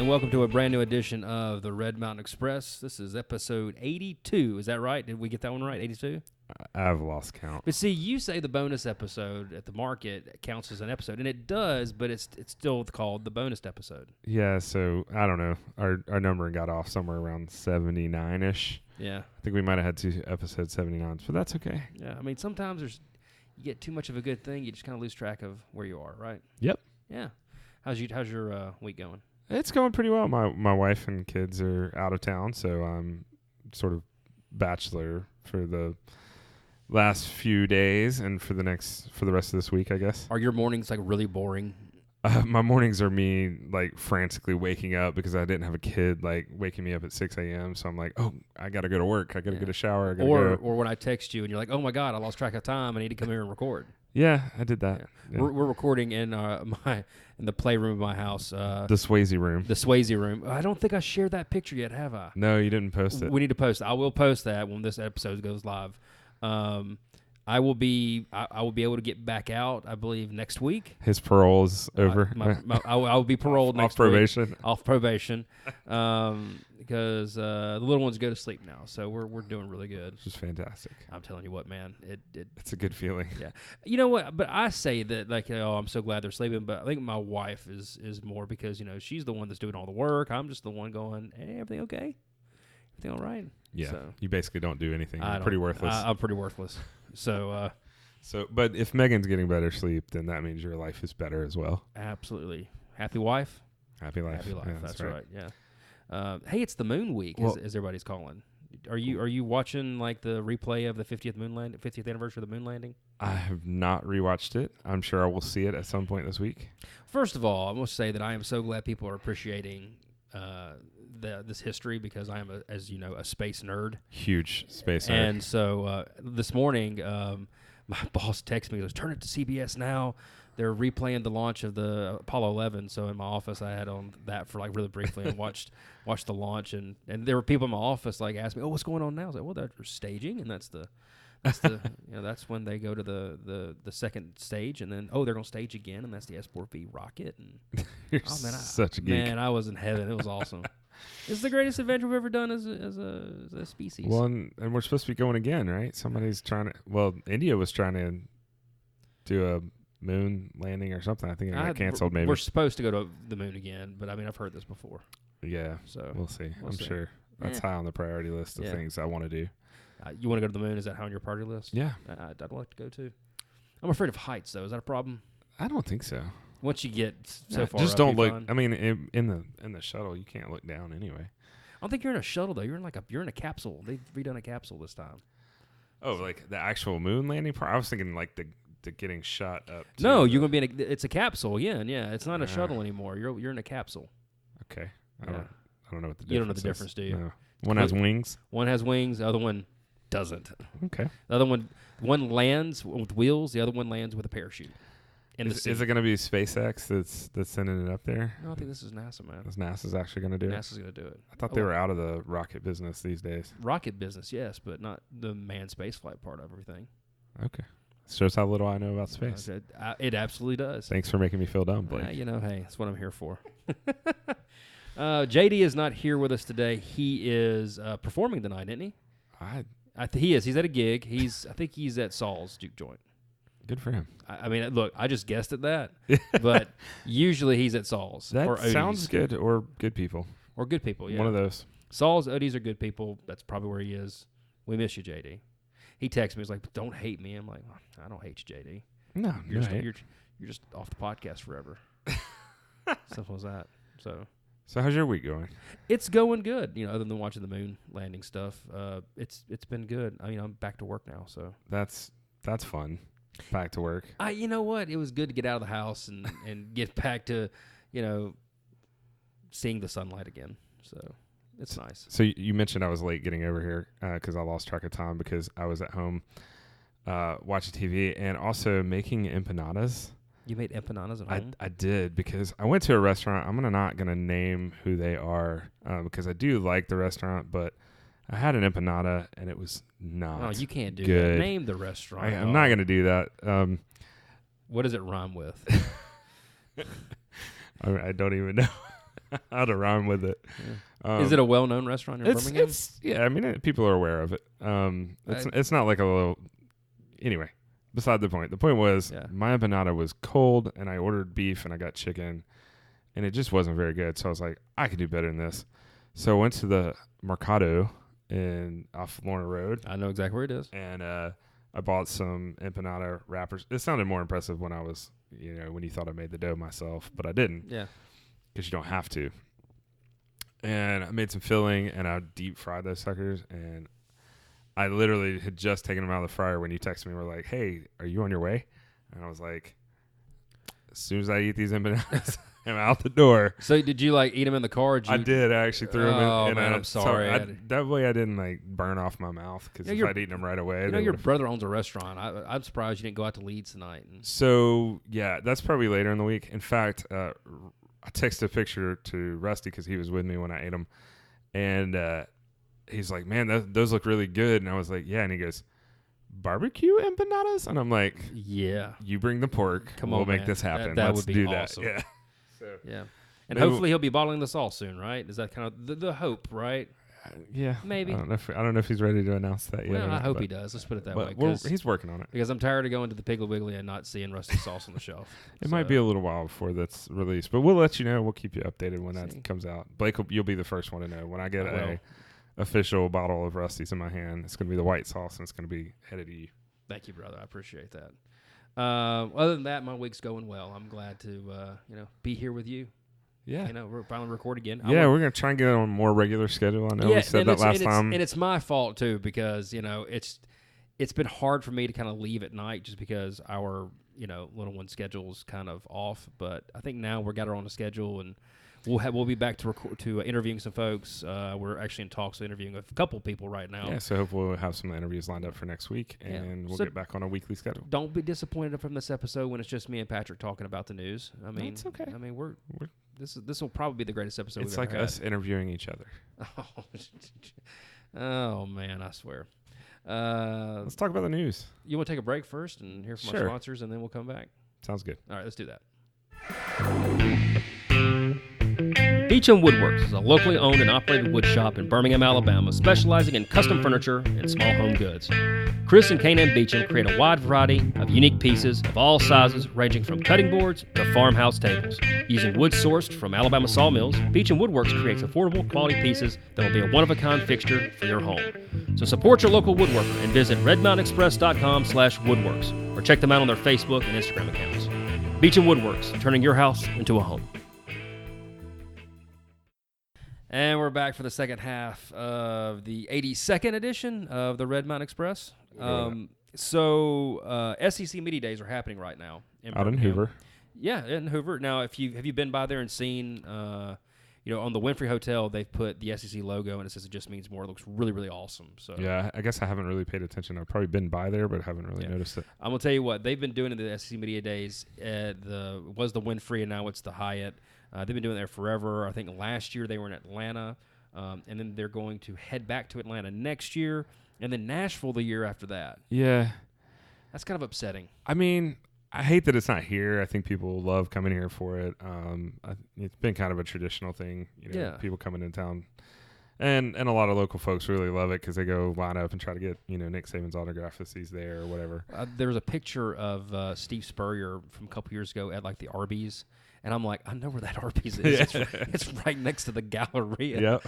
and welcome to a brand new edition of the Red Mountain Express. This is episode 82. Is that right? Did we get that one right? 82? I've lost count. But see, you say the bonus episode at the market counts as an episode, and it does, but it's still called the bonus episode. Yeah, so I don't know. Our numbering got off somewhere around 79-ish. Yeah. I think we might have had 2 episodes 79s, but that's okay. Yeah, I mean, sometimes you get too much of a good thing, you just kind of lose track of where you are, right? Yep. Yeah. How's your week going? It's going pretty well. My wife and kids are out of town, so I'm sort of bachelor for the last few days and for the rest of this week, I guess. Are your mornings like really boring? My mornings are me like frantically waking up because I didn't have a kid like waking me up at 6 a.m. So I'm like, oh, I got to go to work. I got to get a shower. I gotta go. Or when I text you and you're like, oh my God, I lost track of time. I need to come here and record. Yeah, I did that. Yeah. Yeah. We're recording in the playroom of my house. The Swayze Room. The Swayze Room. I don't think I shared that picture yet, have I? No, you didn't post it. We need to post it. I will post that when this episode goes live. I will be able to get back out, I believe, next week. His parole is over. I will be paroled next off probation. week. Off probation. Because the little ones go to sleep now, so we're doing really good. Which is fantastic. I'm telling you what, man, it's a good feeling. Yeah, you know what? But I say that like, oh, I'm so glad they're sleeping. But I think my wife is more because she's the one that's doing all the work. I'm just the one going, hey, everything okay? Everything all right? Yeah, so, you basically don't do anything. You're pretty worthless. I'm pretty worthless. So, but if Megan's getting better sleep, then that means your life is better as well. Absolutely. Happy wife. Happy life. Happy life. Yeah, that's right. Yeah. Hey, it's the moon week, well, as everybody's calling. Are you watching like the replay of the 50th anniversary of the moon landing? I have not rewatched it. I'm sure I will see it at some point this week. First of all, I must say that I am so glad people are appreciating this history because I am, as you know, a space nerd. Huge space nerd. And so this morning, my boss texted me, he goes, turn it to CBS now. They're replaying the launch of the Apollo 11. So in my office, I had on that for like really briefly and watched the launch. And there were people in my office like asked me, oh, what's going on now? I was like, well, they're staging, and that's the that's when they go to the second stage, and then they're gonna stage again, and that's the S-4B rocket. And You're such a geek. Man, I was in heaven. It was awesome. It's the greatest adventure we've ever done as a species. Well, and we're supposed to be going again, right? Somebody's trying to. Well, India was trying to do a moon landing or something. I think it got canceled. Maybe we're supposed to go to the moon again, but I mean, I've heard this before. Yeah, so we'll see. I'm sure that's high on the priority list of things I want to do. You want to go to the moon? Is that high on your priority list? Yeah, I'd like to go too. I'm afraid of heights, though. Is that a problem? I don't think so. Once you get so far, just up, don't look. fine. I mean, in the shuttle, you can't look down anyway. I don't think you're in a shuttle though. You're in a capsule. They've redone a capsule this time. Oh, like the actual moon landing part? I was thinking like the getting shot up. No, you're gonna be it's a capsule again. Yeah, it's not a shuttle anymore. You're in a capsule. Okay, I don't know what the difference is. You don't know the difference, do you? No. One has wings. One has wings. The other one doesn't. Okay. The other one lands with wheels. The other one lands with a parachute. Is it going to be SpaceX that's sending it up there? No, I think this is NASA, man. Is NASA's actually going to do it? NASA's going to do it. I thought they were out of the rocket business these days. Rocket business, yes, but not the manned spaceflight part of everything. Okay. Shows how little I know about space. It absolutely does. Thanks for making me feel dumb, Blake. Hey, that's what I'm here for. JD is not here with us today. He is performing tonight, isn't he? He is. He's at a gig. I think he's at Saul's Juke Joint. Good for him. I mean, look, I just guessed at that, but usually he's at Saul's. That or sounds good, or good people. Or good people, yeah. One of those. Saul's, Odie's are good people. That's probably where he is. We miss you, JD. He texted me. He's like, don't hate me. I'm like, I don't hate you, JD. No, you're just off the podcast forever. Simple as that. So how's your week going? It's going good. Other than watching the moon landing stuff, it's been good. I mean, I'm back to work now, so that's fun. Back to work. You know what? It was good to get out of the house and get back to, seeing the sunlight again. So it's nice. So you mentioned I was late getting over here because I lost track of time because I was at home watching TV and also making empanadas. You made empanadas at home? I did because I went to a restaurant. I'm not going to name who they are because I do like the restaurant, but I had an empanada, and it was not Oh, you can't do good. that. Name the restaurant. I'm not going to do that. What does it rhyme with? I don't even know. how to rhyme with it. Yeah. Is it a well-known restaurant in Birmingham? I mean, people are aware of it. It's not like a little. Anyway, beside the point. The point was my empanada was cold, and I ordered beef, and I got chicken, and it just wasn't very good. So I was like, I could do better than this. So I went to the Mercado off Lorna Road. I know exactly where it is. And I bought some empanada wrappers. It sounded more impressive when I was, when you thought I made the dough myself, but I didn't. Yeah. Because you don't have to. And I made some filling, and I deep fried those suckers. And I literally had just taken them out of the fryer when you texted me and were like, hey, are you on your way? And I was like, as soon as I eat these empanadas, I'm out the door. So did you eat them in the car? I did. I actually threw them in. Oh, man, I'm sorry. That way I didn't burn off my mouth, because if I'd eaten them right away. Your brother owns a restaurant. I'm surprised you didn't go out to Leeds tonight. So, yeah, that's probably later in the week. In fact, I texted a picture to Rusty because he was with me when I ate them. And he's like, man, those look really good. And I was like, yeah. And he goes, barbecue empanadas? And I'm like, yeah. You bring the pork. We'll make this happen. That Let's would be do awesome. that. Yeah. Yeah. And hopefully he'll be bottling the sauce soon, right? Is that kind of the hope, right? Yeah. Maybe. I don't know if he's ready to announce that yet. Well, I hope he does. Let's put it that way. He's working on it. Because I'm tired of going to the Piggly Wiggly and not seeing Rusty sauce on the shelf. It might be a little while before that's released, but we'll let you know. We'll keep you updated when that comes out. Blake, you'll be the first one to know. When I get a official bottle of Rusty's in my hand, it's going to be the white sauce, and it's going to be headed to you. Thank you, brother. I appreciate that. Other than that, my week's going well. I'm glad to be here with you. Yeah. We're finally record again. Yeah, we're going to try and get on a more regular schedule. I know we said that last time. And it's my fault, too, because, it's been hard for me to kind of leave at night just because our, little one schedule's kind of off. But I think now we got her on a schedule, and we'll be back to interviewing some folks. We're actually in talks of interviewing a couple people right now. Yeah, so hopefully we'll have some interviews lined up for next week, and we'll get back on a weekly schedule. Don't be disappointed from this episode when it's just me and Patrick talking about the news. I mean, it's okay. I mean, this will probably be the greatest episode we've ever had. It's like us interviewing each other. Oh man, I swear. Let's talk about the news. You want to take a break first and hear from our sponsors, and then we'll come back? Sounds good. All right, let's do that. Beecham Woodworks is a locally owned and operated wood shop in Birmingham, Alabama, specializing in custom furniture and small home goods. Chris and Kanan Beecham create a wide variety of unique pieces of all sizes, ranging from cutting boards to farmhouse tables. Using wood sourced from Alabama sawmills, Beecham Woodworks creates affordable quality pieces that will be a one-of-a-kind fixture for your home. So support your local woodworker and visit redmountainexpress.com/woodworks or check them out on their Facebook and Instagram accounts. Beecham Woodworks, turning your house into a home. And we're back for the second half of the 82nd edition of the Red Mountain Express. SEC Media Days are happening right now. Out in Hoover. Yeah, in Hoover. Now, have you been by there and seen, on the Winfrey Hotel, they've put the SEC logo, and it says it just means more. It looks really, really awesome. So yeah, I guess I haven't really paid attention. I've probably been by there, but haven't really noticed it. I'm going to tell you what, they've been doing in the SEC Media Days. It was the Winfrey, and now it's the Hyatt. They've been doing it there forever. I think last year they were in Atlanta, and then they're going to head back to Atlanta next year, and then Nashville the year after that. Yeah. That's kind of upsetting. I mean, I hate that it's not here. I think people love coming here for it. It's been kind of a traditional thing, people coming in town. And a lot of local folks really love it because they go line up and try to get, Nick Saban's autograph if he's there or whatever. There was a picture of Steve Spurrier from a couple years ago at the Arby's. And I'm like, I know where that Arby's is. It's right next to the Galleria. Yep.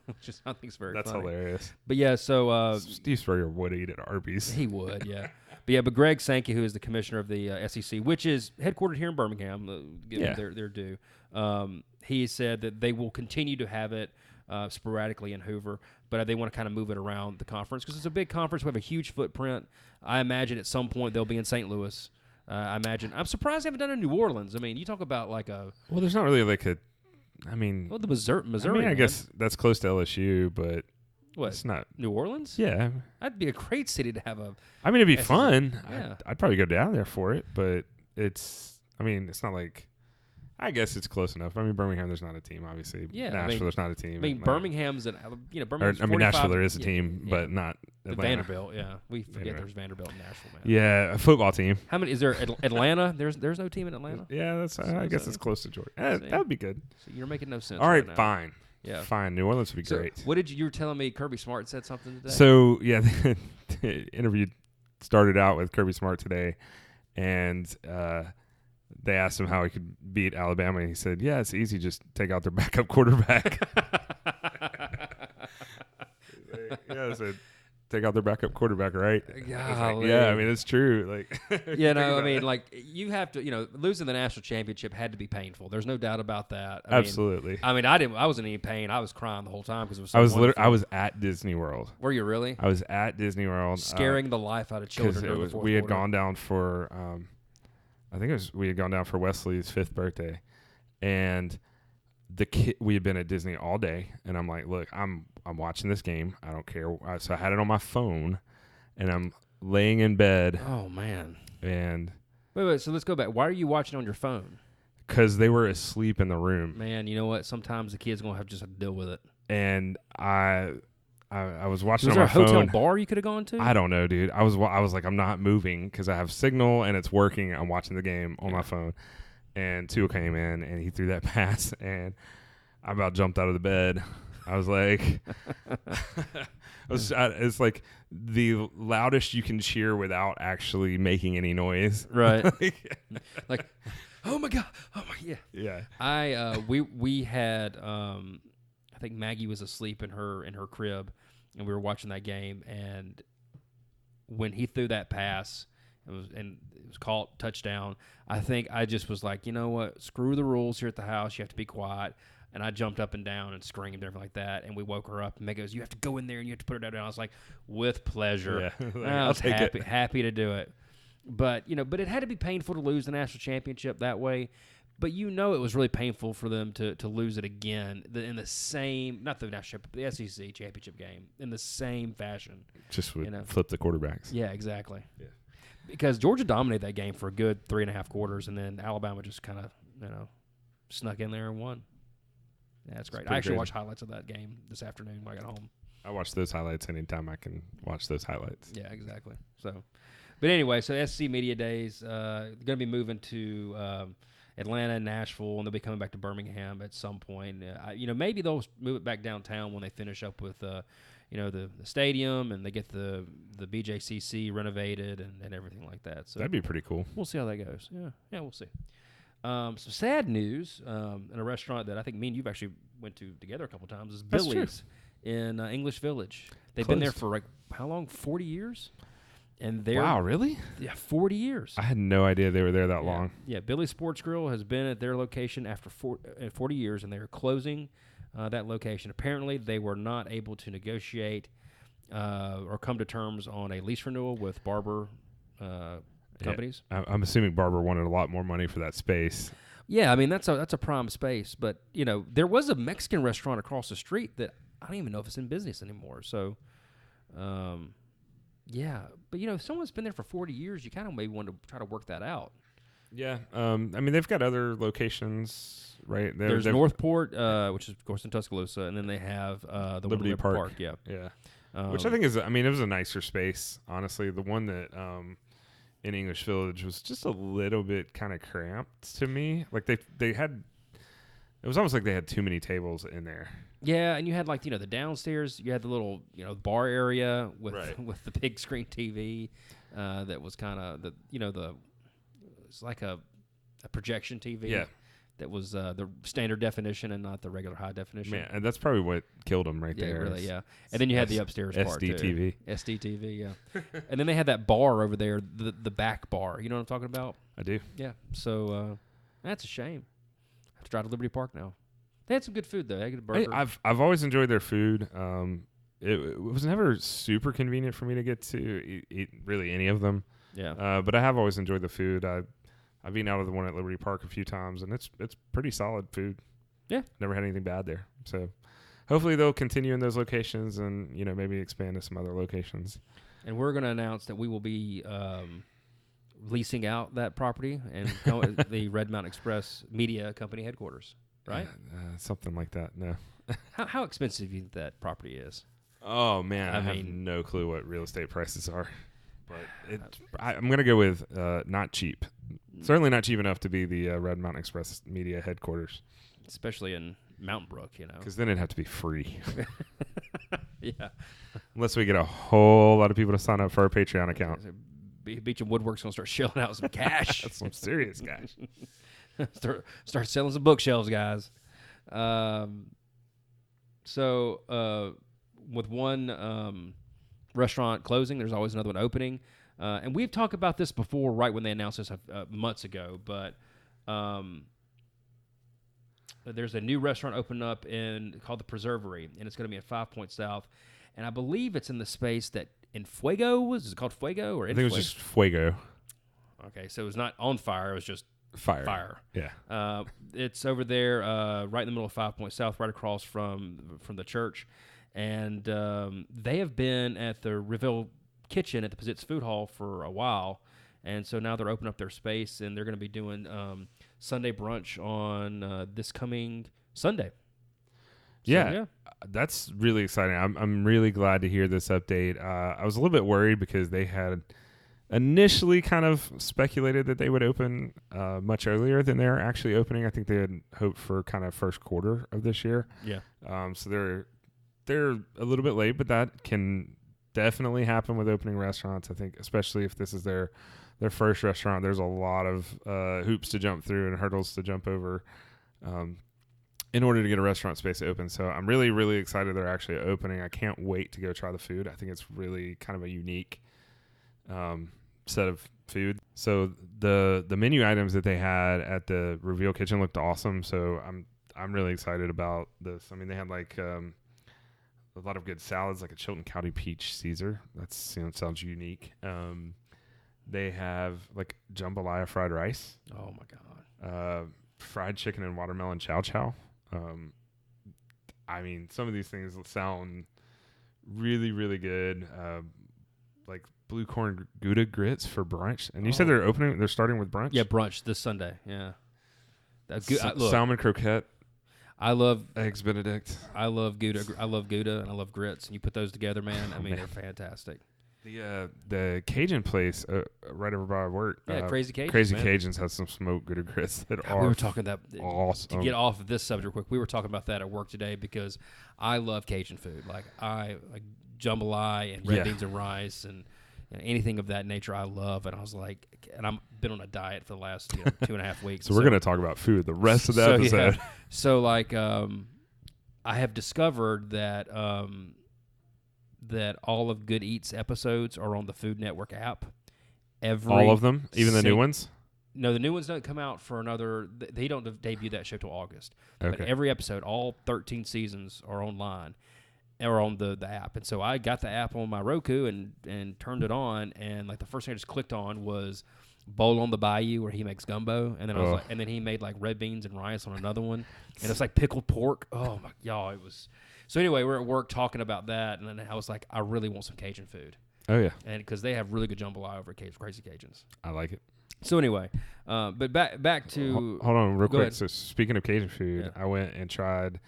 Which I think is very That's funny. Hilarious. But yeah, so Steve Spurrier would eat at Arby's. He would, yeah. But Greg Sankey, who is the commissioner of the SEC, which is headquartered here in Birmingham, their due, he said that they will continue to have it sporadically in Hoover, but they want to kind of move it around the conference because it's a big conference. We have a huge footprint. I imagine at some point they'll be in St. Louis. I imagine. I'm surprised they haven't done it in New Orleans. I mean, you talk about Well, there's not really the Missouri. I mean, I guess that's close to LSU, but it's not New Orleans. Yeah, that'd be a great city to have a. I mean, it'd be fun. Yeah. I'd probably go down there for it, but it's not like. I guess it's close enough. I mean, Birmingham, there's not a team, obviously. Yeah, Nashville, there's not a team. I mean, Birmingham's Birmingham's Nashville, there is a team, but not Atlanta. Vanderbilt, yeah. We forget Vanderbilt. there's Vanderbilt in Nashville, man. Yeah, a football team. How many is there? Atlanta? There's no team in Atlanta. Yeah, that's. I guess it's close to Georgia. That would be good. So you're making no sense. All right, now. fine. Yeah, fine. New Orleans would be great. What did you were telling me? Kirby Smart said something today. So yeah, the interview started out with Kirby Smart today, and they asked him how he could beat Alabama, and he said, "Yeah, it's easy. Just take out their backup quarterback." Yeah, I said, take out their backup quarterback, right? Yeah, I mean, it's true. Like, yeah, no, I mean, like, you have to, losing the national championship had to be painful. There's no doubt about that. Absolutely. I wasn't in any pain. I was crying the whole time because it was so wonderful. I was at Disney World. Were you really? I was at Disney World. Scaring the life out of children. We had gone down for, we had gone down for Wesley's 5th birthday, and we had been at Disney all day, and I'm like, look, I'm watching this game. I don't care. So I had it on my phone, and I'm laying in bed. Oh, man. And wait. So let's go back. Why are you watching on your phone? Because they were asleep in the room. Man, you know what? Sometimes the kid's going to have to deal with it. And I was watching on my phone. Was there a hotel bar you could have gone to? I don't know, dude. I was like, I'm not moving because I have signal, and it's working. I'm watching the game on my phone. And Tua came in, and he threw that pass, and I about jumped out of the bed. I was like, it's like the loudest you can cheer without actually making any noise. Right. Like, oh my God. Oh my, yeah. Yeah. We had, I think Maggie was asleep in her crib, and we were watching that game. And when he threw that pass, it was called touchdown. I think I just was like, you know what? Screw the rules here at the house. You have to be quiet. And I jumped up and down and screamed and everything like that. And we woke her up. And Meg goes, you have to go in there and you have to put her down. I was like, with pleasure. Yeah. I was happy to do it. But, but it had to be painful to lose the national championship that way. But it was really painful for them to lose it again in the same, not the national championship, but the SEC championship game, in the same fashion. Just would flip the quarterbacks. Yeah, exactly. Yeah. Because Georgia dominated that game for a good 3.5 quarters, and then Alabama just kind of, snuck in there and won. Yeah, that's great. I actually watched highlights of that game this afternoon when I got home. I watch those highlights anytime I can watch those highlights. Yeah, exactly. So, but anyway, so SC Media Days, they're going to be moving to Atlanta and Nashville, and they'll be coming back to Birmingham at some point. Maybe they'll move it back downtown when they finish up with the stadium and they get the BJCC renovated and everything like that. So that'd be pretty cool. We'll see how that goes. Yeah, we'll see. Some sad news in a restaurant that I think me and you've actually went to together a couple times is Billy's in English Village. They've been there for like how long? 40 years. And wow, really? Yeah, 40 years. I had no idea they were there that long. Yeah, Billy's Sports Grill has been at their location after 40 years, and they are closing that location. Apparently, they were not able to negotiate or come to terms on a lease renewal with Barber companies. I'm assuming Barber wanted a lot more money for that space. Yeah, I mean that's a prime space, but there was a Mexican restaurant across the street that I don't even know if it's in business anymore. So, yeah, but if someone's been there for 40 years, you kind of maybe want to try to work that out. Yeah, I mean they've got other locations, right? There's Northport, which is of course in Tuscaloosa, and then they have the Liberty Park. Yeah. Which I think is, it was a nicer space, honestly. The one that in English Village was just a little bit kind of cramped to me. Like they had, it was almost like they had too many tables in there. Yeah, and you had like the downstairs, you had the little bar area with with the big screen TV that was kind of it's like a projection TV. Yeah. That was the standard definition and not the regular high definition. Man, and that's probably what killed them right there. Really, yeah. And then you had the upstairs part too. SDTV, yeah. And then they had that bar over there, the back bar. You know what I'm talking about? I do. Yeah. So that's a shame. I have to drive to Liberty Park now. They had some good food though. They had a burger. I've always enjoyed their food. It was never super convenient for me to get to eat really any of them. Yeah. But I have always enjoyed the food. I've eaten out of the one at Liberty Park a few times, and it's pretty solid food. Yeah. Never had anything bad there. So hopefully they'll continue in those locations and, maybe expand to some other locations. And we're going to announce that we will be leasing out that property and the Red Mountain Express Media Company headquarters, right? Something like that, no. How expensive do you think that property is? Oh man, I have no clue what real estate prices are, but I'm gonna go with not cheap. Certainly not cheap enough to be the Red Mountain Express media headquarters, especially in Mountain Brook, Because then it'd have to be free. Yeah, unless we get a whole lot of people to sign up for our Patreon account. Beach and Woodwork's gonna start shelling out some cash. That's some serious cash. Start selling some bookshelves, guys. So with one restaurant closing, there's always another one opening. And we've talked about this before, right when they announced this months ago. But there's a new restaurant opening up called the Preservery, and it's going to be in 5 Points South. And I believe it's in the space that in Fuego is it called Fuego or? I think it was just Fuego. Okay, so it was not on fire; it was just fire. Yeah. It's over there, right in the middle of 5 Points South, right across from the church, and they have been at the Reveal Kitchen at the Pizzitz Food Hall for a while, and so now they're opening up their space, and they're going to be doing Sunday brunch on this coming Sunday. Yeah, that's really exciting. I'm really glad to hear this update. I was a little bit worried because they had initially kind of speculated that they would open much earlier than they're actually opening. I think they had hoped for kind of first quarter of this year. Yeah. So they're a little bit late, but that can definitely happen with opening restaurants. I think especially if this is their first restaurant, there's a lot of hoops to jump through and hurdles to jump over in order to get a restaurant space open. So I'm really, really excited they're actually opening. I can't wait to go try the food. I think it's really kind of a unique set of food. So the menu items that they had at the Reveal Kitchen looked awesome. So I'm really excited about this. I mean, they had like a lot of good salads, like a Chilton County Peach Caesar. That's sounds unique. They have like jambalaya fried rice. Oh my god. Fried chicken and watermelon chow chow. I mean, some of these things sound really, really good. Like blue corn Gouda grits for brunch. And you said they're starting with brunch? Yeah, brunch this Sunday. Yeah. Salmon croquette. I love eggs Benedict. I love Gouda. I love Gouda and I love grits. And you put those together, man. They're fantastic. The Cajun place right over by work. Yeah, Crazy Cajuns. Crazy Cajuns has some smoked Gouda grits that are. We were talking that awesome. To get off of this subject real quick, we were talking about that at work today because I love Cajun food. Like I like jambalaya and red beans and rice and anything of that nature. I love, and I was like, and I've been on a diet for the last 2.5 weeks. So we're going to talk about food the rest of the episode. Yeah. So like, I have discovered that. That all of Good Eats episodes are on the Food Network app. All of them? Even the new ones? No, the new ones don't come out for another... They don't debut that show till August. Okay. But every episode, all 13 seasons are online or on the app. And so I got the app on my Roku and turned it on, and like the first thing I just clicked on was Bowl on the Bayou where he makes gumbo, and then I was like, and then he made like red beans and rice on another one, and it's like pickled pork. Oh my, y'all, it was... So anyway, we're at work talking about that, and then I was like, I really want some Cajun food. Oh, yeah. And because they have really good jambalaya over at Crazy Cajuns. I like it. So anyway, but back to... Hold on real quick. Ahead. So speaking of Cajun food, I went and tried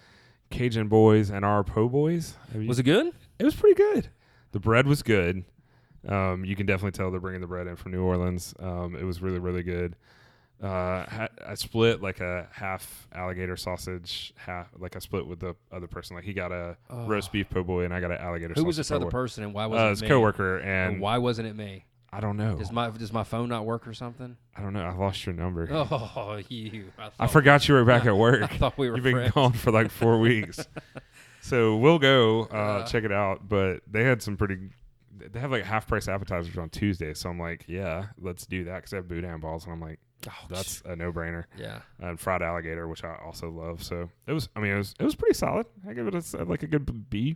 Cajun Boys and our Po' Boys. Was it good? It was pretty good. The bread was good. You can definitely tell they're bringing the bread in from New Orleans. It was really, really good. I split like a half alligator sausage, like I split with the other person. Like he got a roast beef po' boy and I got an alligator sausage. Who was this other person and why wasn't it me? His coworker. And why wasn't it me? I don't know. Does my phone not work or something? I don't know. I lost your number. Oh, you. I forgot you were back at work. I thought we were You've been friends. gone for like 4 weeks. So we'll go check it out. But they had some pretty... They have like half-price appetizers on Tuesday. So I'm like, yeah, let's do that because they have boudin balls. And I'm like, that's a no-brainer. Yeah. And fried alligator, which I also love. So it was pretty solid. I give it like a good B.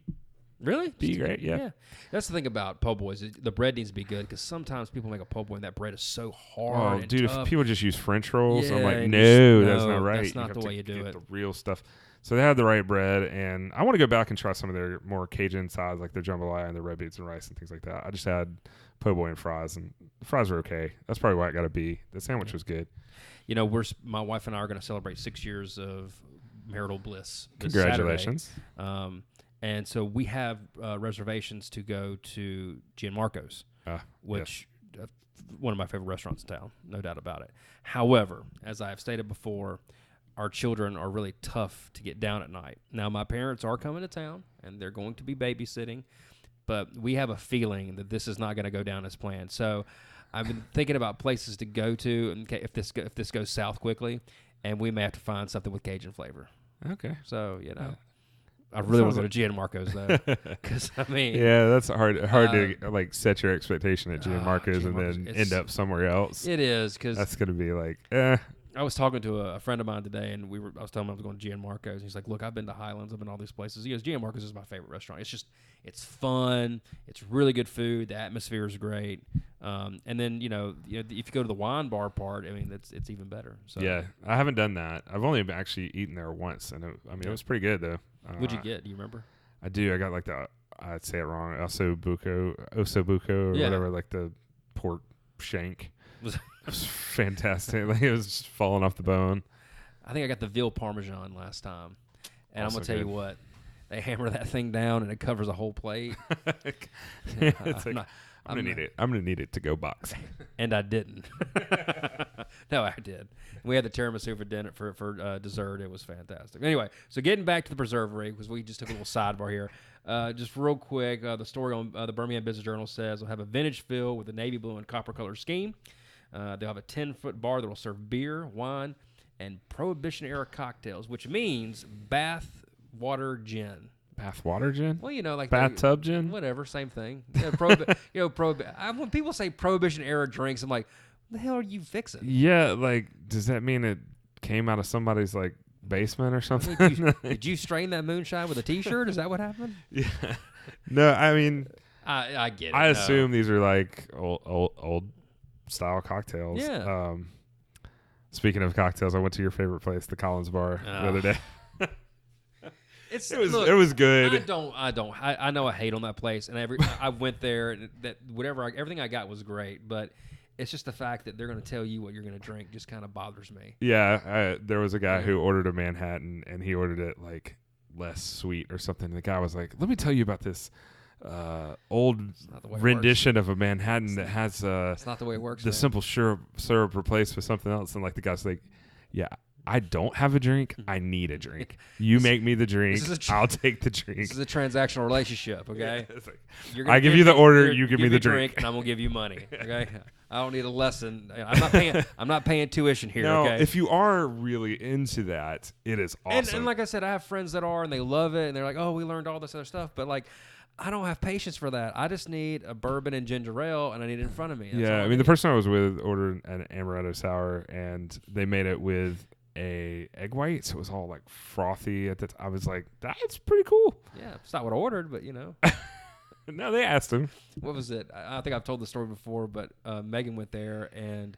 Really? B grade, yeah. That's the thing about po' boys. The bread needs to be good because sometimes people make a po' boy and that bread is so hard. Oh, and dude, tough. if people just use French rolls, I'm like, no, that's not right. That's not the way you do it. The real stuff. So they had the right bread, and I want to go back and try some of their more Cajun sides, like their jambalaya and their red beans and rice and things like that. I just had po' boy and fries, and the fries were okay. That's probably why it got a B. The sandwich was good. You know, my wife and I are going to celebrate 6 years of marital bliss this Congratulations. Saturday. And so we have reservations to go to Gianmarco's, which one of my favorite restaurants in town, no doubt about it. However, as I have stated before, our children are really tough to get down at night. Now, my parents are coming to town, and they're going to be babysitting, but we have a feeling that this is not going to go down as planned. So I've been thinking about places to go to if this goes south quickly, and we may have to find something with Cajun flavor. Okay. So, I really want to go to Gianmarco's though, because yeah, that's hard to like set your expectation at Gianmarco's and then end up somewhere else. It is, because that's gonna be like, I was talking to a friend of mine today, and I was telling him I was going to Gianmarco's, and he's like, "Look, I've been to Highlands, I've been to all these places." He goes, "Gianmarco's is my favorite restaurant. It's fun, it's really good food, the atmosphere is great, and then if you go to the wine bar part, it's even better." So yeah, I haven't done that. I've only actually eaten there once, and it was pretty good though. What'd you get? Do you remember? I do. I got like I'd say it wrong, osobuco or whatever, like the pork shank. It was fantastic. Like it was just falling off the bone. I think I got the veal parmesan last time, and Also I'm gonna tell you what, they hammer that thing down and it covers a whole plate. I'm gonna need it to go box. And I didn't. No, I did. We had the tiramisu for dinner for dessert. It was fantastic. Anyway, so getting back to the preservery, because we just took a little sidebar here. Just real quick, the story on the Birmingham Business Journal says they'll have a vintage fill with a navy blue and copper color scheme. They'll have a 10-foot bar that will serve beer, wine, and Prohibition-era cocktails, which means bath water gin. Bath water gin? Well, like bathtub gin? Whatever, same thing. When people say Prohibition-era drinks, I'm like, what the hell are you fixing? Yeah, like, does that mean it came out of somebody's, like, basement or something? Did you strain that moonshine with a T-shirt? Is that what happened? Yeah. No, I mean, I get it. I assume these are, like, old style cocktails. Yeah. Speaking of cocktails, I went to your favorite place, the Collins Bar, the other day. It was good. I know I hate on that place, and I went there, and everything I got was great, but it's just the fact that they're going to tell you what you're going to drink just kind of bothers me. Yeah, there was a guy who ordered a Manhattan, and he ordered it like less sweet or something. The guy was like, "Let me tell you about this old rendition of a Manhattan that has it's not the way it works. The simple syrup replaced with something else." And like the guy's like, "Yeah, I don't have a drink. I need a drink. You make me the drink. I'll take the drink." This is a transactional relationship, okay? Yeah, I give you the order, you give me the drink, and I'm gonna give you money. Okay, I don't need a lesson. I'm not paying tuition here. No, okay? if you are really into that, it is awesome. And like I said, I have friends that are, and they love it, and they're like, "Oh, we learned all this other stuff," but like, I don't have patience for that. I just need a bourbon and ginger ale, and I need it in front of me. That's the person I was with ordered an amaretto sour, and they made it with a egg white, so it was all like frothy at the I was like, that's pretty cool. Yeah, it's not what I ordered, but No, they asked him. What was it? I think I've told the story before, but Megan went there and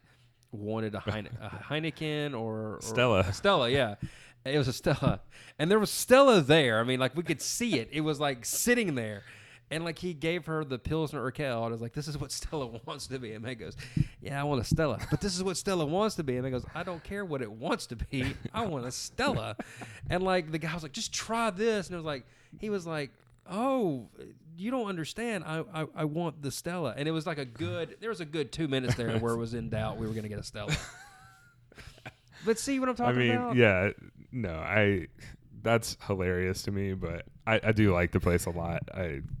wanted a Heineken or Stella. A Stella, yeah. It was a Stella. And there was Stella there. I mean, like, we could see it. It was, like, sitting there. And, like, he gave her the Pilsner Urquell. And I was like, this is what Stella wants to be. And Meg goes, yeah, I want a Stella. But this is what Stella wants to be. And Meg goes, I don't care what it wants to be. I want a Stella. And, like, the guy was like, just try this. And he was like, oh, you don't understand. I want the Stella. And it was like there was a good 2 minutes there where it was in doubt we were going to get a Stella. But see what I'm talking about? Yeah. No, that's hilarious to me, but I do like the place a lot.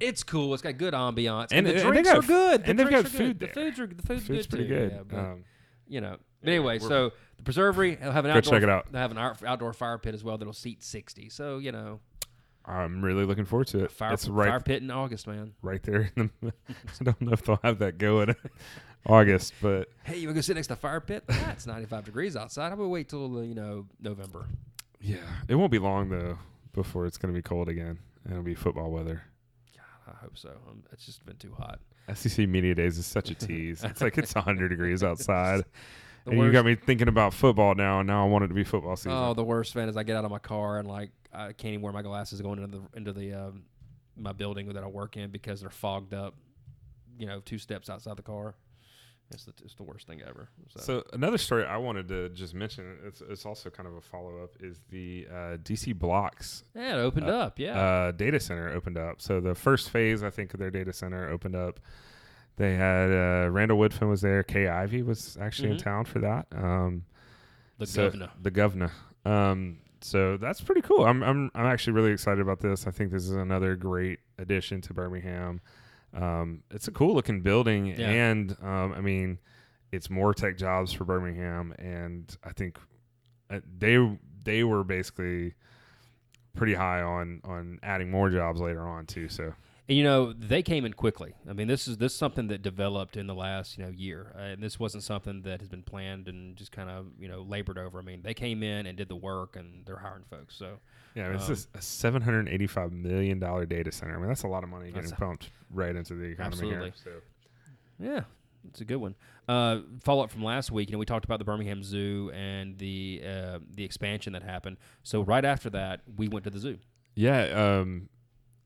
It's cool. It's got good ambiance. And the drinks are good. And they've got food there. The food's good pretty too. good. Yeah, but anyway, so the Preservery, they'll have an outdoor. Check it out. They'll have an outdoor fire pit as well that'll seat 60. So, I'm really looking forward to it. Fire pit in August, man. Right there. I don't know if they'll have that going in August, but hey, you want to go sit next to the fire pit? It's 95 degrees outside. How about we wait till November? Yeah, it won't be long though before it's going to be cold again, and it'll be football weather. God, I hope so. It's just been too hot. SEC Media Days is such a tease. It's like it's 100 degrees outside. And worst. You got me thinking about football now, and now I want it to be football season. Oh, the worst, man, is I get out of my car and like I can't even wear my glasses going into the my building that I work in because they're fogged up, 2 steps outside the car. It's the worst thing ever. So another story I wanted to just mention, it's also kind of a follow-up, is the DC Blocks. Yeah, it opened up, yeah. Data center opened up. So the first phase, I think, of their data center opened up. They had Randall Woodfin was there. Kay Ivey was actually in town for that. The governor. So that's pretty cool. I'm actually really excited about this. I think this is another great addition to Birmingham. It's a cool looking building, and I mean, it's more tech jobs for Birmingham, and I think they were basically pretty high on adding more jobs later on too. So. And, they came in quickly. I mean, this is something that developed in the last year, and this wasn't something that has been planned and just kind of labored over. I mean, they came in and did the work, and they're hiring folks. So yeah, I mean, it's a $785 million data center. I mean, that's a lot of money getting pumped right into the economy absolutely. here. So yeah, it's a good one. Follow up from last week. We talked about the Birmingham Zoo and the expansion that happened. So right after that, we went to the zoo. Yeah.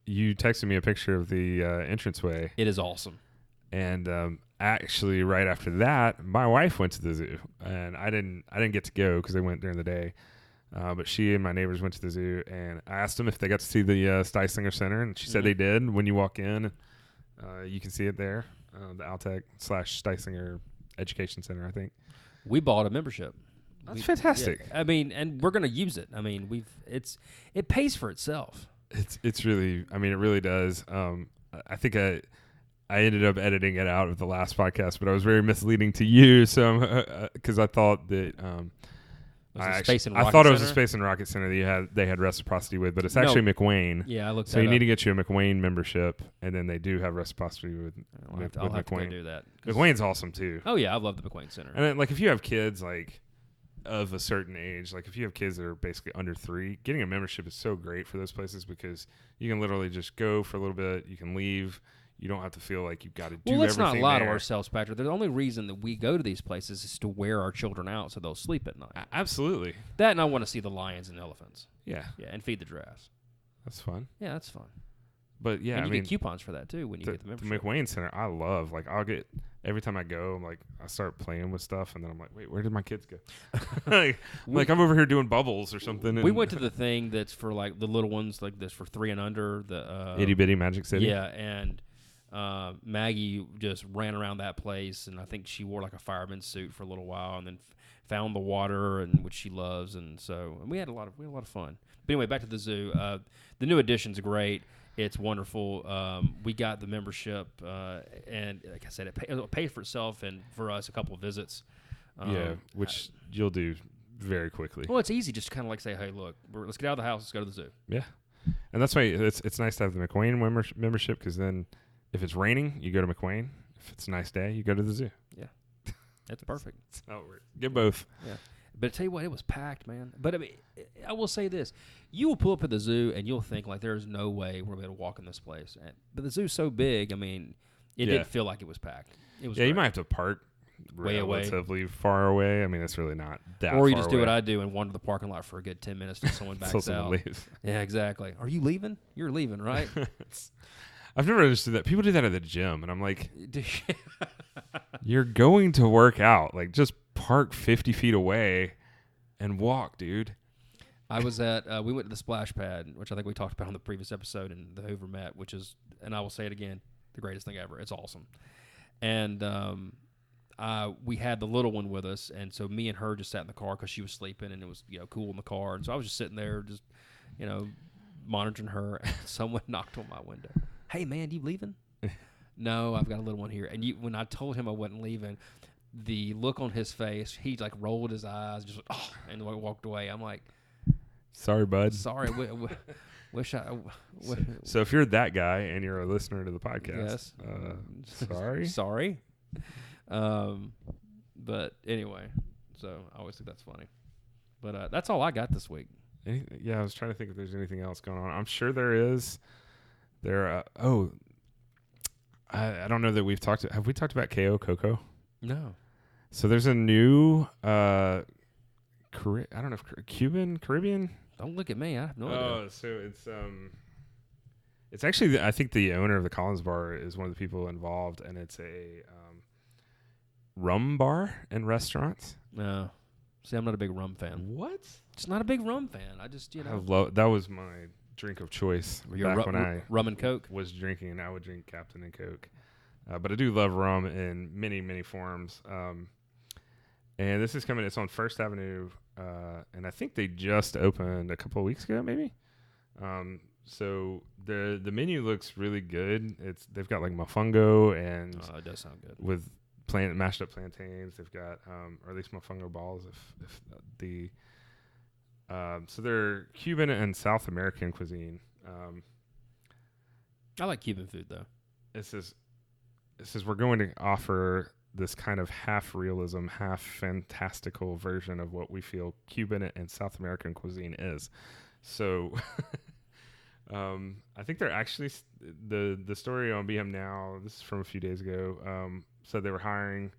You texted me a picture of the entranceway. It is awesome. And actually, right after that, my wife went to the zoo, and I didn't get to go because they went during the day. But she and my neighbors went to the zoo, and I asked them if they got to see the Steisinger Center, and she said they did. When you walk in, you can see it there, the Altec / Steisinger Education Center, I think. We bought a membership. That's fantastic. Yeah, I mean, and we're going to use it. I mean, it pays for itself. It's really, I mean, it really does. I think I ended up editing it out of the last podcast, but I was very misleading to you. So, because I thought that I thought it was a Space and Rocket Center that they had reciprocity with, but it's actually McWayne. Yeah, I looked. So you need to get you a McWayne membership, and then they do have reciprocity with I'll have McWayne. To go do that. McWayne's awesome too. Oh yeah, I love the McWayne Center. And then, if you have kids of a certain age, if you have kids that are basically under 3, getting a membership is so great for those places because you can literally just go for a little bit, you can leave, you don't have to feel like you've got to do everything. Well, let's not lie to there. ourselves, Patrick. The only reason that we go to these places is to wear our children out so they'll sleep at night. Absolutely. That, and I want to see the lions and elephants. Yeah. Yeah, and feed the giraffes. That's fun. Yeah, that's fun. But yeah, and you get coupons for that too when you get the membership. The McWayne Center, I love. I'll get every time I go, I start playing with stuff, and then I'm like, wait, where did my kids go? I'm over here doing bubbles or something. We went to the thing that's for the little ones, this for 3 and under. The Itty Bitty Magic City. Yeah, and Maggie just ran around that place, and I think she wore a fireman's suit for a little while, and then found the water, and which she loves, and we had a lot of fun. But anyway, back to the zoo. The new addition's great. It's wonderful. We got the membership, and like I said, it paid for itself, and for us, a couple of visits. Which you'll do very quickly. Well, it's easy just to kind of say, hey, look, let's get out of the house, let's go to the zoo. Yeah, and that's why it's nice to have the McWayne membership, because then if it's raining, you go to McWayne. If it's a nice day, you go to the zoo. Yeah, that's perfect. That's how it works. Get both. Yeah. But I tell you what, it was packed, man. But I mean, I will say this: you will pull up at the zoo and you'll think there's no way we're going to walk in this place. But the zoo's so big. I mean, it didn't feel like it was packed. It was. Yeah, great. You might have to park way away, relatively far away. I mean, it's really not that. Or you far just away. do what I do and wander the parking lot for a good 10 minutes until someone backs out. Leaves. Yeah, exactly. Are you leaving? You're leaving, right? I've never understood that. People do that at the gym, and I'm like, you're going to work out. Just park 50 feet away and walk, dude. I was we went to the splash pad, which I think we talked about on the previous episode in the Hoover Met, which is, and I will say it again, the greatest thing ever. It's awesome. And we had the little one with us, and so me and her just sat in the car because she was sleeping, and it was cool in the car. And so I was just sitting there, just monitoring her, and someone knocked on my window. Hey, man, you leaving? No, I've got a little one here. And when I told him I wasn't leaving, the look on his face, he rolled his eyes, just and walked away. I'm like, sorry, bud. Sorry. Wish I. So if you're that guy and you're a listener to the podcast, yes. Sorry. Sorry. But anyway, so I always think that's funny. But that's all I got this week. Yeah, I was trying to think if there's anything else going on. I'm sure there is. I don't know that we've talked. Have we talked about KO Coco? No. So there's a new I don't know if Cuban, Caribbean. Don't look at me. I have no idea. Oh, so it's actually, I think the owner of the Collins Bar is one of the people involved, and it's rum bar and restaurants. No. See, I'm not a big rum fan. What? Just not a big rum fan. I just, That was my drink of choice back when I rum and Coke was drinking. I would drink Captain and Coke. But I do love rum in many, many forms. And this is coming. It's on First Avenue, and I think they just opened a couple of weeks ago, maybe. So the menu looks really good. They've got like mofongo and it does sound good with mashed up plantains. They've got or at least mofongo balls. So they're Cuban and South American cuisine. I like Cuban food though. This is we're going to offer this kind of half realism, half fantastical version of what we feel Cuban and South American cuisine is. So I think they're actually the story on BM Now, this is from a few days ago, said they were hiring.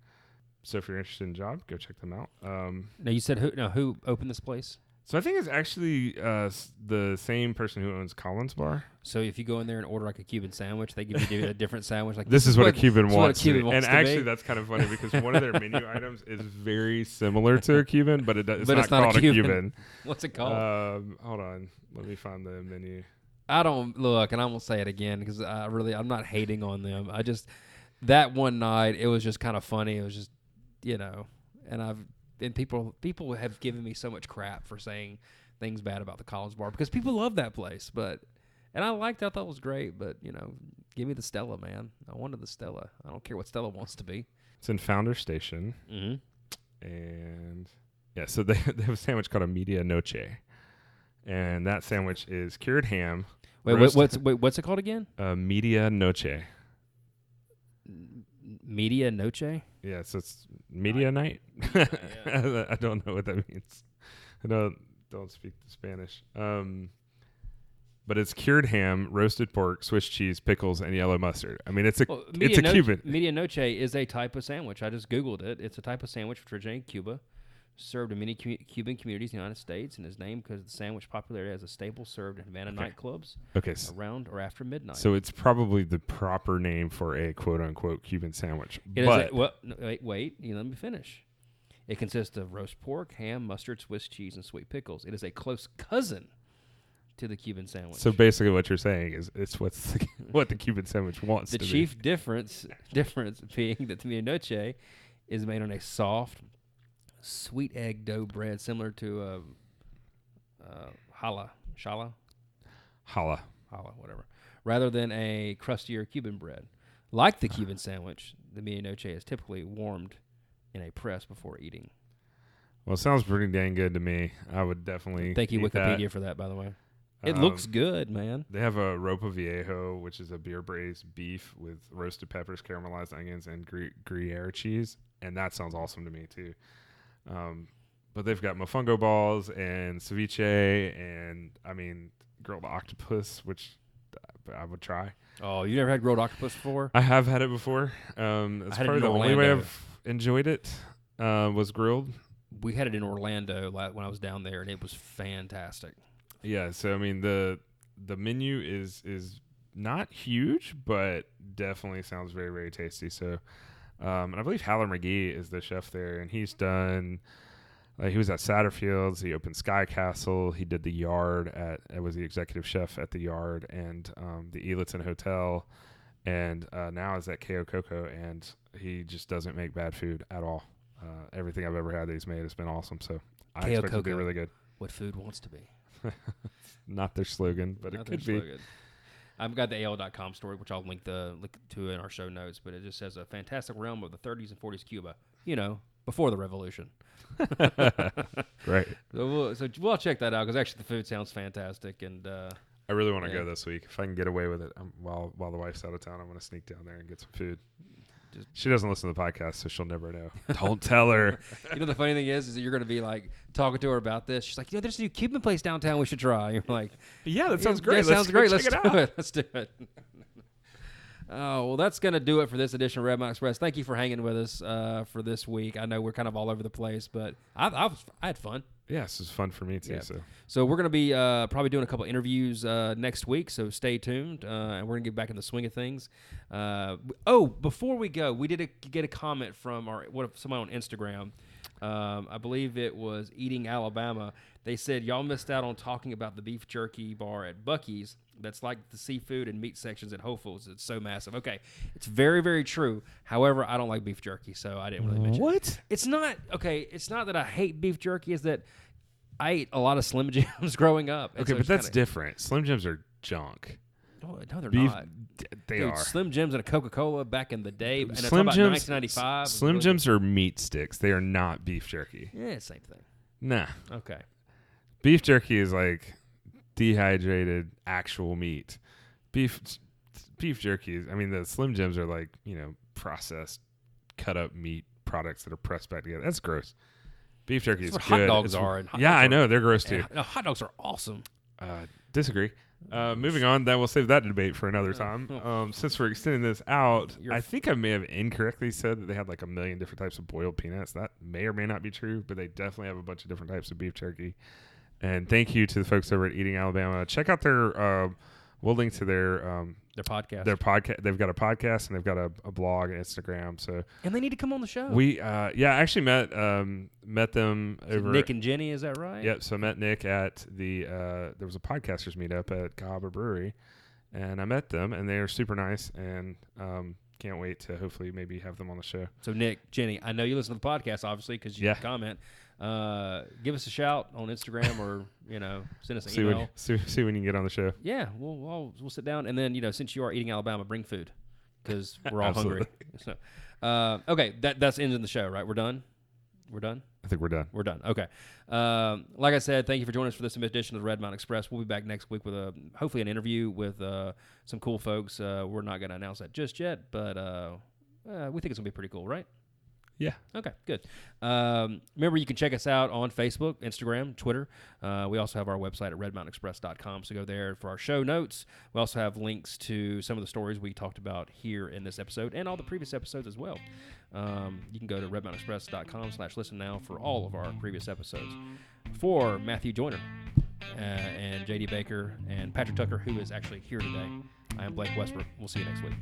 So if you're interested in a job, go check them out. Now you said who opened this place? So I think it's actually the same person who owns Collins Bar. So if you go in there and order like a Cuban sandwich, they give you a different sandwich. Like this is what a Cuban wants. And actually, that's kind of funny because one of their menu items is very similar to a Cuban, but it's not called a Cuban. What's it called? Hold on, let me find the menu. I don't look, and I won't say it again because I'm not hating on them. I just that one night it was just kind of funny. It was just and people have given me so much crap for saying things bad about the Collins Bar because people love that place. And I thought it was great, but give me the Stella, man. I wanted the Stella. I don't care what Stella wants to be. It's in Founder Station, and so they have a sandwich called a Media Noche, and that sandwich is cured ham. What's it called again? Media Noche. Media Noche? Yeah, so it's media night. Yeah. I don't know what that means. I don't speak the Spanish. But it's cured ham, roasted pork, Swiss cheese, pickles, and yellow mustard. I mean, it's a Cuban. Media Noche is a type of sandwich. I just Googled it. It's a type of sandwich which originated in Cuba, served in many Cuban communities in the United States, and is named because the sandwich popularity as a staple served in Havana nightclubs around or after midnight. So it's probably the proper name for a quote-unquote Cuban sandwich. Wait, let me finish. It consists of roast pork, ham, mustard, Swiss cheese, and sweet pickles. It is a close cousin to the Cuban sandwich. So basically what you're saying is it's what the Cuban sandwich wants to be. The chief difference being that the Media Noche is made on a soft, sweet egg dough bread similar to challah, whatever, rather than a crustier Cuban bread. Like the Cuban sandwich, the Media Noche is typically warmed in a press before eating. Well, it sounds pretty dang good to me. I would definitely thank you, eat Wikipedia, that. For that, by the way. It looks good, man. They have a Ropa Viejo, which is a beer-braised beef with roasted peppers, caramelized onions, and Gruyere cheese, and that sounds awesome to me, too. But they've got mofongo balls and ceviche and, grilled octopus, which I would try. Oh, you never had grilled octopus before? I have had it before. It's probably the only way I've enjoyed it was grilled. We had it in Orlando when I was down there, and it was fantastic. Yeah, so, the menu is not huge, but definitely sounds very, very tasty. So, and I believe Haller McGee is the chef there, and he's done, he was at Satterfield's, he opened Sky Castle, he did the Yard was the executive chef at the Yard and the Elitton Hotel, and now is at Ko Coco, and he just doesn't make bad food at all. Everything I've ever had that he's made has been awesome, so I expect it to be really good. What food wants to be. Not their slogan, but it could be. I've got the AL.com story, which I'll link to in our show notes, but it just says a fantastic realm of the 30s and 40s Cuba, before the revolution. Right. So we'll check that out because actually the food sounds fantastic, and I really want to go this week if I can get away with it. While the wife's out of town, I'm going to sneak down there and get some food. She doesn't listen to the podcast, so she'll never know. Don't tell her. The funny thing is that you're going to be like talking to her about this. She's like, there's a new Cuban place downtown we should try. You're like, yeah, that sounds great. That sounds great. Let's do it. Let's do it. Oh, well, that's going to do it for this edition of Red Mountain Express. Thank you for hanging with us for this week. I know we're kind of all over the place, but I had fun. Yeah, this was fun for me too. Yeah. So we're going to be probably doing a couple interviews next week, so stay tuned, and we're going to get back in the swing of things. Before we go, we did get a comment from someone on Instagram. I believe it was Eating Alabama. They said, y'all missed out on talking about the beef jerky bar at Buc-ee's. That's like the seafood and meat sections at Whole Foods. It's so massive. Okay, it's very, very true. However, I don't like beef jerky, so I didn't really mention it. It's not that I hate beef jerky. It's that I ate a lot of Slim Jims growing up. Okay, but that's different. Slim Jims are junk. No, they're not. They are. Slim Jims and a Coca-Cola back in the day. And Slim Jims, 1995. Slim Jims are meat sticks. They are not beef jerky. Yeah, same thing. Nah. Okay. Beef jerky is like dehydrated actual meat. Beef jerky is, I mean, the Slim Jims are like, processed, cut up meat products that are pressed back together. That's gross. Beef jerky is what good. Hot dogs are. I know. They're gross too. No, hot dogs are awesome. Disagree. Moving on, we'll save that debate for another time. Since we're extending this out, I think I may have incorrectly said that they had like 1 million different types of boiled peanuts. That may or may not be true, but they definitely have a bunch of different types of beef jerky. And thank you to the folks over at Eating Alabama. Check out their. We'll link to their podcast. Their podcast. They've got a podcast and they've got a blog and Instagram. So and they need to come on the show. We I actually met them over Nick and Jenny. Is that right? Yep. So I met Nick at the there was a podcasters meetup at Gobber Brewery, and I met them and they are super nice and can't wait to hopefully maybe have them on the show. So Nick, Jenny, I know you listen to the podcast obviously because you comment. Give us a shout on Instagram or send us an email. See when you can get on the show. Yeah, we'll sit down and then since you are Eating Alabama, bring food because we're all hungry. So, okay, that's ending the show, right? We're done. I think we're done. We're done. Okay. Like I said, thank you for joining us for this edition of the Red Mountain Express. We'll be back next week with hopefully an interview with some cool folks. We're not going to announce that just yet, but we think it's going to be pretty cool, right? Yeah. Okay, good. Remember, you can check us out on Facebook, Instagram, Twitter. We also have our website at redmountainexpress.com, so go there for our show notes. We also have links to some of the stories we talked about here in this episode and all the previous episodes as well. You can go to redmountainexpress.com/listen now for all of our previous episodes. For Matthew Joyner and J.D. Baker and Patrick Tucker, who is actually here today, I am Blake Westbrook. We'll see you next week.